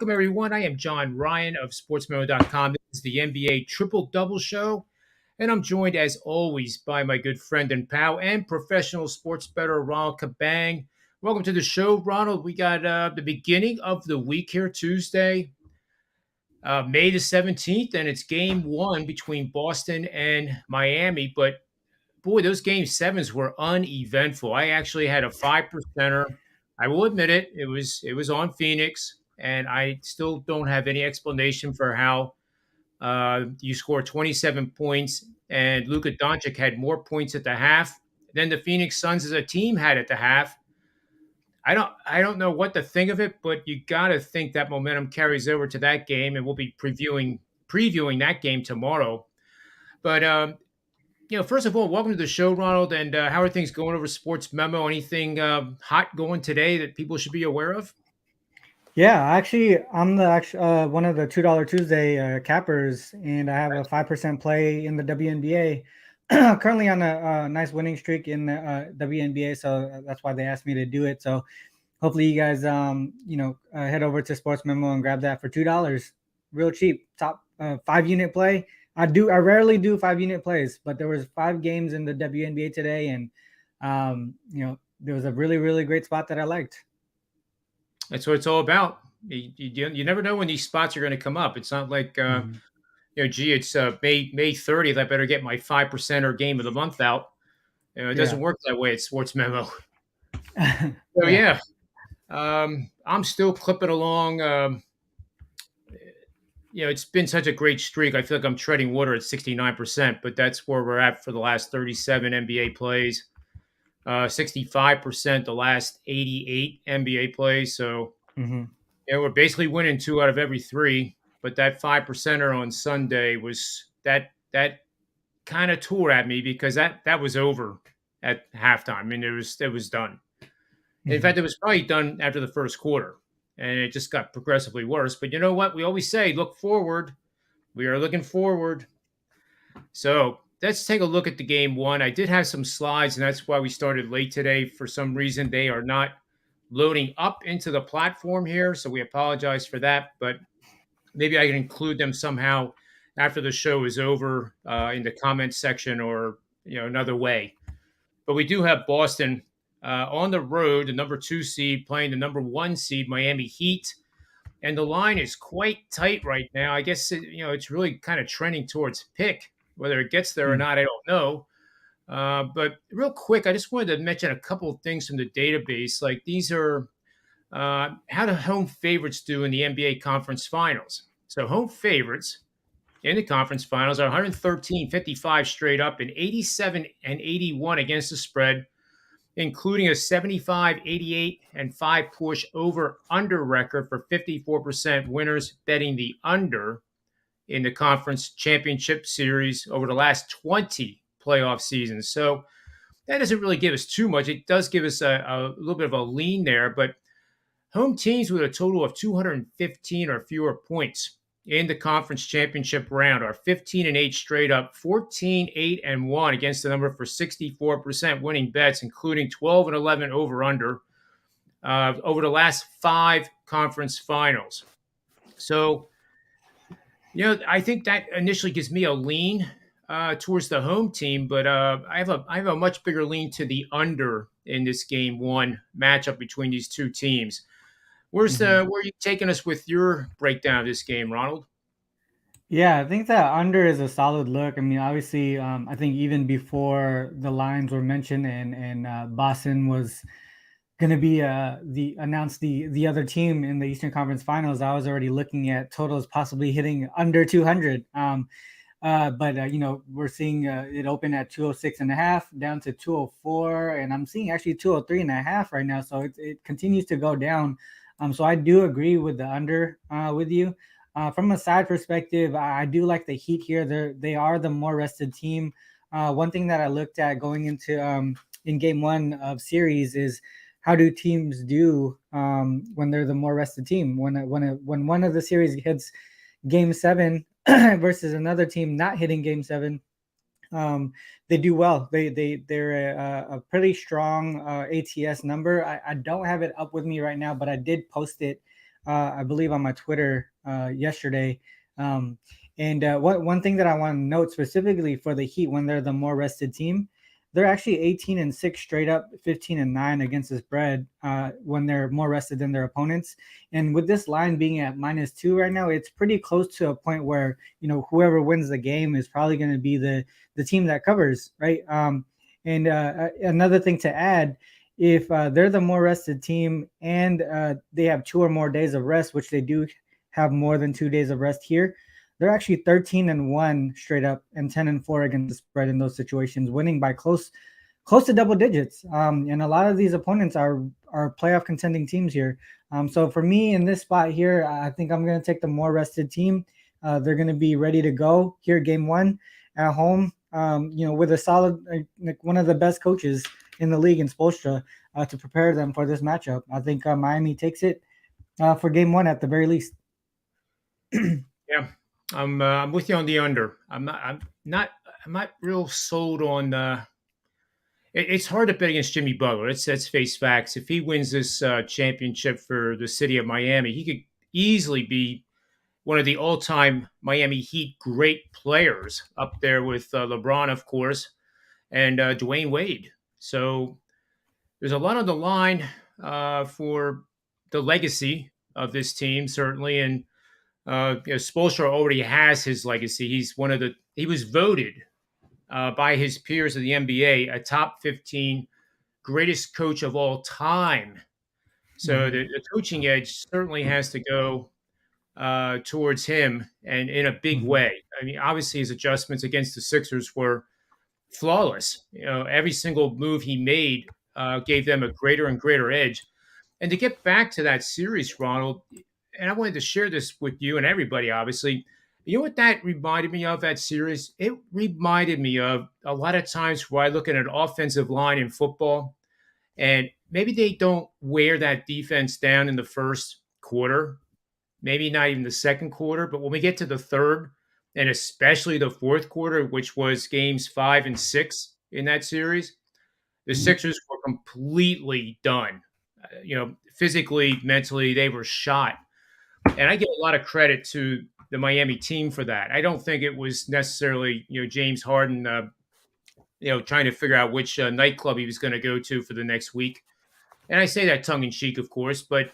Welcome, everyone. I am John Ryan of Sportsmemo.com. This is the NBA Triple Double Show, and I'm joined, as always, by my good friend and pal and professional sports bettor, Ronald Cabang. Welcome to the show, Ronald. We got the beginning of the week here, Tuesday, May the 17th, and it's game one between Boston and Miami. But boy, those game sevens were uneventful. I actually had a 5%er. I will admit it. It was on Phoenix, and I still don't have any explanation for how you scored 27 points and Luka Doncic had more points at the half than the Phoenix Suns as a team had at the half. I don't know what to think of it, but you got to think that momentum carries over to that game, and we'll be previewing that game tomorrow. But first of all, welcome to the show, Ronald. And how are things going over Sports Memo? Anything hot going today that people should be aware of? Yeah, actually, I'm one of the $2 Tuesday cappers, and I have a 5% play in the WNBA. Currently on a nice winning streak in the WNBA, so that's why they asked me to do it. So hopefully, you guys, head over to Sports Memo and grab that for $2, real cheap. Top 5-unit play. I rarely do 5-unit plays, but there was 5 games in the WNBA today, and there was a really, really great spot that I liked. That's what it's all about. You never know when these spots are going to come up. It's not like it's May 30th. I better get my 5% or game of the month out. It doesn't work that way at Sports Memo. So I'm still clipping along. It's been such a great streak. I feel like I'm treading water at 69%, but that's where we're at for the last 37 NBA plays. 65% the last 88 NBA plays. So we're basically winning 2 out of every 3. But that 5%er on Sunday was that kind of tore at me because that was over at halftime. I mean, it was done. In fact, it was probably done after the first quarter, and it just got progressively worse. But you know what? We always say, look forward. We are looking forward. So let's take a look at the game one. I did have some slides, and that's why we started late today. For some reason, they are not loading up into the platform here, so we apologize for that. But maybe I can include them somehow after the show is over in the comments section or another way. But we do have Boston on the road, the number 2 seed playing the number 1 seed Miami Heat. And the line is quite tight right now. I guess it's really kind of trending towards pick. Whether it gets there or not, I don't know. But real quick, I just wanted to mention a couple of things from the database. Like these are how do home favorites do in the NBA Conference Finals? So home favorites in the Conference Finals are 113-55 straight up and 87-81 against the spread, including a 75-88 and 5 push over-under record for 54% winners betting the under in the conference championship series over the last 20 playoff seasons. So that doesn't really give us too much. It does give us a little bit of a lean there, but home teams with a total of 215 or fewer points in the conference championship round are 15-8 straight up, 14-8-1 against the number for 64% winning bets, including 12-11 over-under over the last 5 conference finals. So, I think that initially gives me a lean towards the home team, but I have a much bigger lean to the under in this game one matchup between these two teams. Where are you taking us with your breakdown of this game, Ronald? Yeah, I think that under is a solid look. I mean, obviously, I think even before the lines were mentioned and Boston was going to be the other team in the Eastern Conference Finals, I was already looking at totals possibly hitting under 200. But we're seeing it open at 206.5 down to 204, and I'm seeing actually 203.5 right now. So it continues to go down. So I do agree with the under with you. From a side perspective, I do like the Heat here. They are the more rested team. One thing that I looked at going into in game one of series is how do teams do when they're the more rested team? When one of the series hits game 7 versus another team not hitting game 7, they do well. They're a pretty strong ATS number. I don't have it up with me right now, but I did post it I believe, on my Twitter yesterday. Um, and one thing that I want to note specifically for the Heat, when they're the more rested team, they're actually 18-6 straight up, 15-9 against the spread when they're more rested than their opponents. And with this line being at -2 right now, it's pretty close to a point where, whoever wins the game is probably going to be the team that covers, right? And another thing to add, if they're the more rested team and they have 2 or more days of rest, which they do have more than 2 days of rest here, they're actually 13-1 straight up and 10-4 against the spread in those situations, winning by close to double digits. And a lot of these opponents are playoff contending teams here. So for me in this spot here, I think I'm going to take the more rested team. They're going to be ready to go here, game one at home. With a solid, like one of the best coaches in the league in Spoelstra to prepare them for this matchup. I think Miami takes it for game one at the very least. Yeah, I'm with you on the under. I'm not real sold on. It's hard to bet against Jimmy Butler. Let's face facts. If he wins this championship for the city of Miami, he could easily be one of the all-time Miami Heat great players, up there with LeBron, of course, and Dwayne Wade. So there's a lot on the line for the legacy of this team, certainly. And Spoelstra already has his legacy. He was voted by his peers of the NBA a top 15 greatest coach of all time. So the coaching edge certainly has to go towards him, and in a big way. I mean, obviously his adjustments against the Sixers were flawless. Every single move he made gave them a greater and greater edge. And to get back to that series, Ronald, and I wanted to share this with you and everybody, obviously. You know what that reminded me of, that series? It reminded me of a lot of times where I look at an offensive line in football, and maybe they don't wear that defense down in the first quarter, maybe not even the second quarter, but when we get to the third, and especially the fourth quarter, which was games 5 and 6 in that series, the Sixers were completely done. Physically, mentally, they were shot. And I give a lot of credit to the Miami team for that. I don't think it was necessarily, James Harden, trying to figure out which nightclub he was going to go to for the next week. And I say that tongue in cheek, of course, but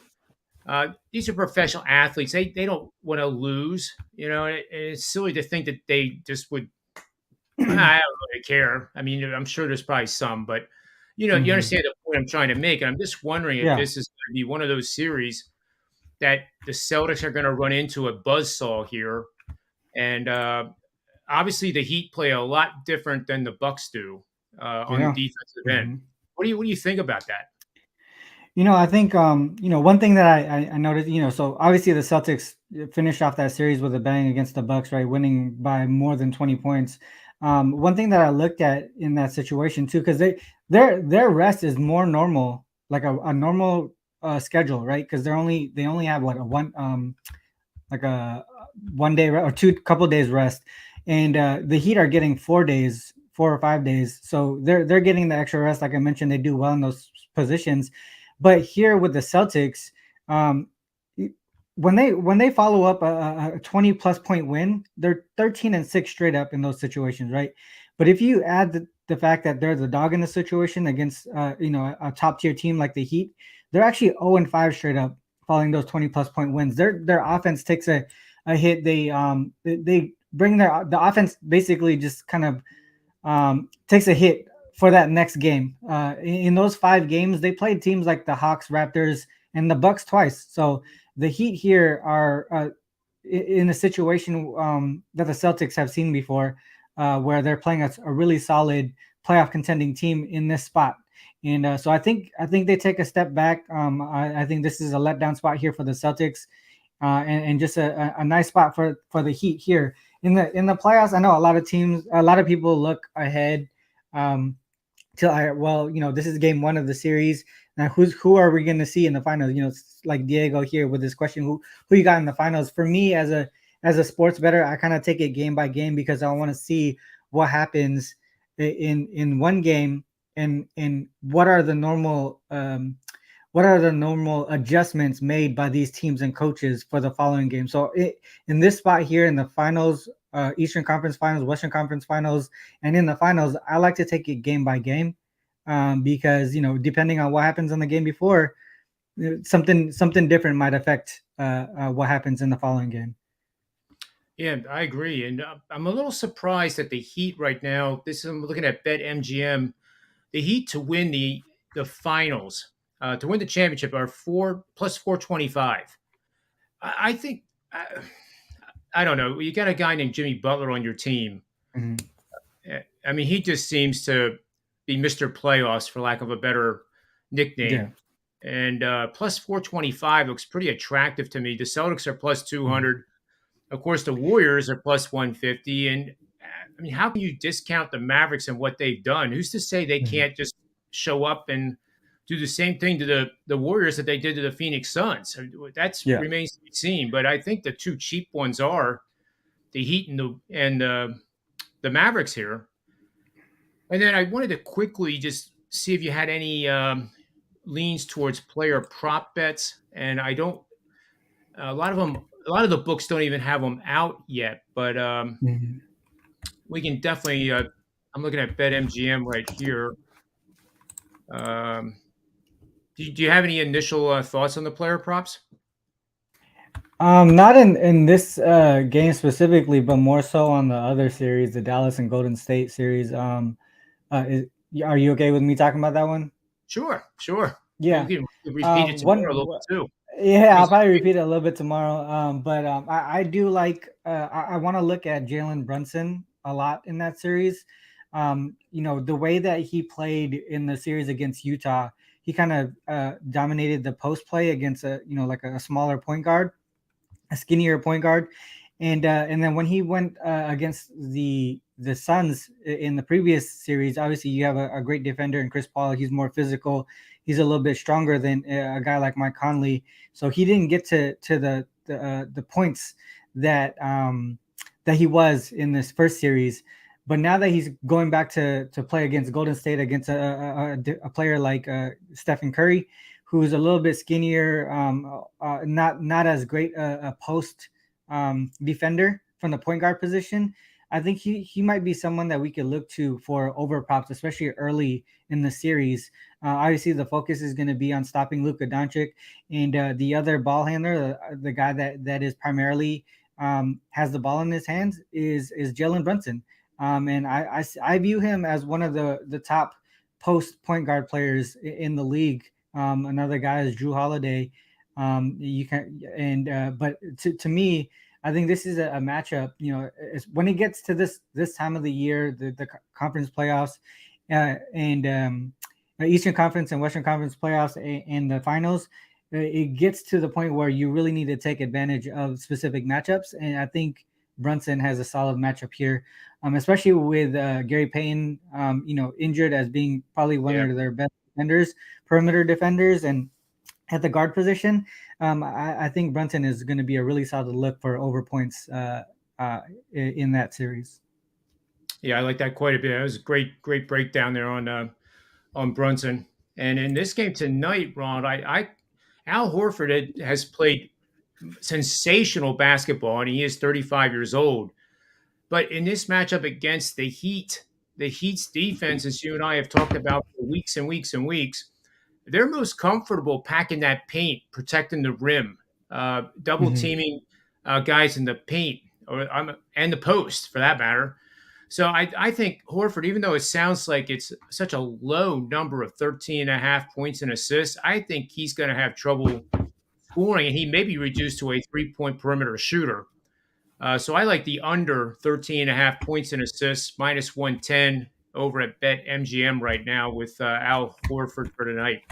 these are professional athletes. They don't want to lose. It's silly to think that they just would. I don't really care. I mean, I'm sure there's probably some, but you understand the point I'm trying to make. And I'm just wondering if this is going to be one of those series that the Celtics are going to run into a buzzsaw here. And obviously, the Heat play a lot different than the Bucks do on the defensive end. What do you think about that? I think one thing that I noticed, so obviously the Celtics finished off that series with a bang against the Bucks, right, winning by more than 20 points. One thing that I looked at in that situation too, because their rest is more normal, like a normal schedule, right? Because they only have what, like a 1 day or couple days rest, and the Heat are getting 4 days, 4 or 5 days, so they're getting the extra rest. Like I mentioned, they do well in those positions. But here with the Celtics, when they follow up a 20+ point win, they're 13-6 straight up in those situations, right? But if you add the fact that they're the dog in the situation against a top tier team like the Heat, they're actually 0-5 straight up following those 20+ point wins. Their offense takes a hit. They bring the offense basically just kind of takes a hit for that next game. In those 5 games, they played teams like the Hawks, Raptors, and the Bucks twice. So the Heat here are in a situation that the Celtics have seen before, where they're playing a really solid playoff contending team in this spot. And so I think they take a step back. I think this is a letdown spot here for the Celtics, and just a nice spot for the Heat here in the playoffs. I know a lot of people look ahead. This is game 1 of the series. Now, who are we going to see in the finals? Like Diego here with this question, who you got in the finals? For me, as a sports bettor, I kind of take it game by game because I want to see what happens in one game and what are the normal what are the normal adjustments made by these teams and coaches for the following game. So in this spot here in the finals, Eastern Conference Finals, Western Conference Finals, and in the finals, I like to take it game by game, because depending on what happens in the game before, something different might affect what happens in the following game. Yeah, I agree, and I'm a little surprised that the Heat right now. I'm looking at Bet MGM. The Heat to win the finals, to win the championship, are 4 plus 425. I think I don't know. You got a guy named Jimmy Butler on your team. Mhm. I mean, he just seems to be Mr. Playoffs, for lack of a better Yeah. nickname. And plus 425 looks pretty attractive to me. The Celtics are plus Mhm. 200. Of course, the Warriors are plus 150. And I mean, how can you discount the Mavericks and what they've done? Who's to say they Mhm. can't just show up and do the same thing to the Warriors that they did to the Phoenix Suns? I mean, that Yeah. remains to be seen. But I think the two cheap ones are the Heat and the Mavericks here. And then I wanted to quickly just see if you had any leans towards player prop bets. And I don't. A lot of them. A lot of the books don't even have them out yet. But Mhm. we can definitely. I'm looking at BetMGM right here. Um, do you have any initial thoughts on the player props? Not in this game specifically, but more so on the other series, the Dallas and Golden State series. Is, are you okay with me talking about that one? Sure, sure. We Yeah. can repeat it tomorrow a little One. bit too. I Yeah, mean, I'll probably repeat it a little bit tomorrow. But I do like. I want to look at Jalen Brunson a lot in that series. The way that he played in the series against Utah, he kind of dominated the post play against like a smaller point guard, a skinnier point guard, and then when he went against the Suns in the previous series, obviously you have a great defender in Chris Paul. He's more physical. He's a little bit stronger than a guy like Mike Conley, so he didn't get to the points that that he was in this first series. But now that he's going back to play against Golden State against a player like Stephen Curry, who's a little bit skinnier, not as great a post defender from the point guard position. I think he might be someone that we could look to for over props, especially early in the series. Obviously, the focus is going to be on stopping Luka Doncic, and the other ball handler, the guy that is primarily has the ball in his hands, is Jalen Brunson. And I view him as one of the top post point guard players in the league. Another guy is Drew Holiday. You can and but to me, I think this is a matchup. When it gets to this time of the year, the conference playoffs, and Eastern Conference and Western Conference playoffs and the finals, it gets to the point where you really need to take advantage of specific matchups. And I think Brunson has a solid matchup here, especially with Gary Payton, injured as being probably one yeah. of their best defenders, perimeter defenders, and at the guard position. I think Brunson is going to be a really solid look for over points in that series. Yeah, I like that quite a bit. That was a great breakdown there on Brunson. And in this game tonight, Ron, I Al Horford has played sensational basketball, and he is 35 years old. But in this matchup against the Heat's defense, as you and I have talked about for weeks and weeks and weeks, they're most comfortable packing that paint, protecting the rim, double Mhm. teaming guys in the paint and the post for that matter. So I think Horford, even though it sounds like it's such a low number of 13 and a half points and assists, I think he's going to have trouble scoring, and he may be reduced to a 3-point perimeter shooter. So I like the under 13 and a half points and assists, minus 110 over at Bet MGM right now with Al Horford for tonight.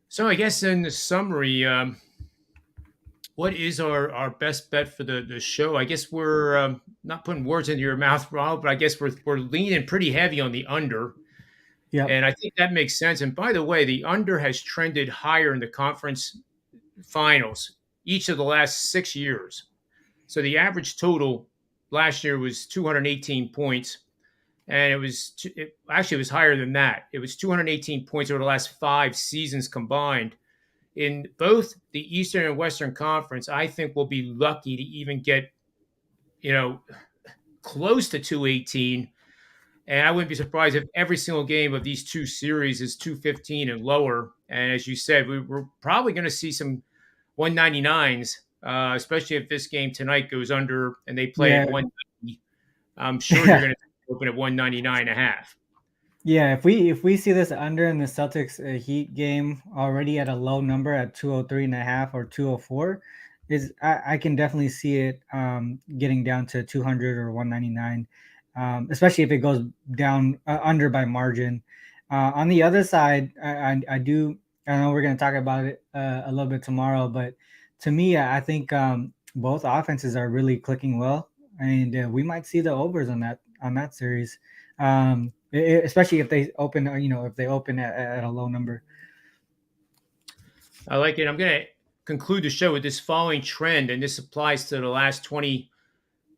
So I guess in the summary, what is our best bet for the show? I guess we're not putting words into your mouth, Rob, but I guess we're leaning pretty heavy on the under, Yep. and I think that makes sense. And by the way, the under has trended higher in the conference finals each of the last 6 years. So the average total last year was 218 points. and actually it was higher than that. It was 218 points over the last 5 seasons combined. In both the Eastern and Western Conference, I think we'll be lucky to even get, you know, close to 218. And I wouldn't be surprised if every single game of these two series is 215 and lower. And as you said, we're probably going to see some 199s, especially if this game tonight goes under and they play at Yeah. 190. I'm sure you're going to open at 199 and a half. Yeah, if we see this under in the Celtics Heat game already at a low number at 203 and a half or 204, I can definitely see it getting down to 200 or 199, especially if it goes down under by margin. On the other side, I know we're going to talk about it a little bit tomorrow, but to me, I think both offenses are really clicking well, and we might see the overs on that series. Especially if they open, if they open at a low number. I like it. I'm going to conclude the show with this following trend, and this applies to the last 20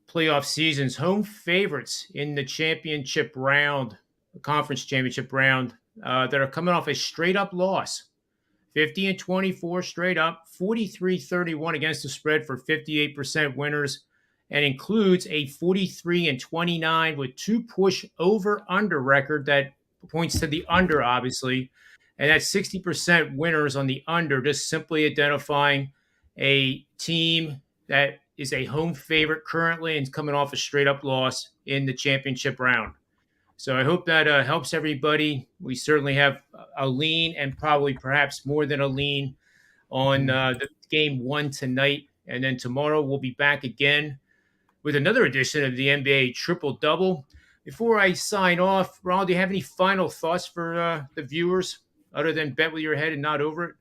playoff seasons. Home favorites in the championship round, the conference championship round, that are coming off a straight up loss. 50 and 24 straight up, 43-31 against the spread for 58% winners, and includes a 43 and 29 with 2 push over under record that points to the under, obviously. And that's 60% winners on the under, just simply identifying a team that is a home favorite currently and coming off a straight up loss in the championship round. So I hope that helps everybody. We certainly have a lean and probably perhaps more than a lean on the game one tonight. And then tomorrow we'll be back again with another edition of the NBA Triple Double. Before I sign off, Ronald, do you have any final thoughts for the viewers other than bet with your head and not over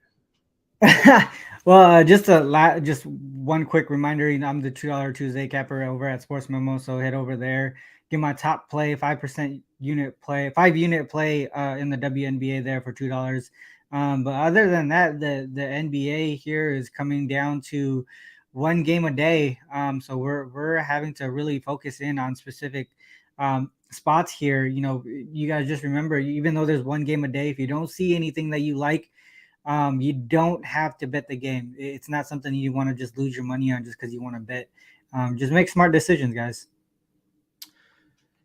it? Well, just one quick reminder. I'm the $2 Tuesday capper over at Sportsmemo, so head over there. Get my top play, 5% unit play, 5 unit play in the WNBA there for $2. But other than that, the NBA here is coming down to one game a day. So we're having to really focus in on specific spots here. You guys just remember, even though there's one game a day, if you don't see anything that you like, you don't have to bet the game. It's not something you want to just lose your money on just because you want to bet. Just make smart decisions, guys.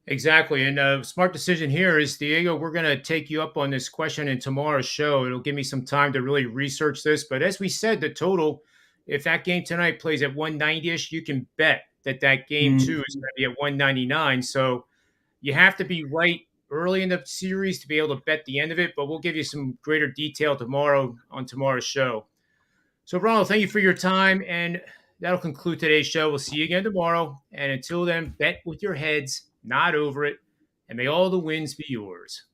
Exactly. And a smart decision here is, Diego, we're going to take you up on this question in tomorrow's show. It'll give me some time to really research this. But as we said, the total, if that game tonight plays at 190-ish, you can bet that game two is going to be at 199. So you have to be right early in the series to be able to bet the end of it. But we'll give you some greater detail tomorrow on tomorrow's show. So, Ronald, thank you for your time. And that'll conclude today's show. We'll see you again tomorrow. And until then, bet with your heads, not over it. And may all the wins be yours.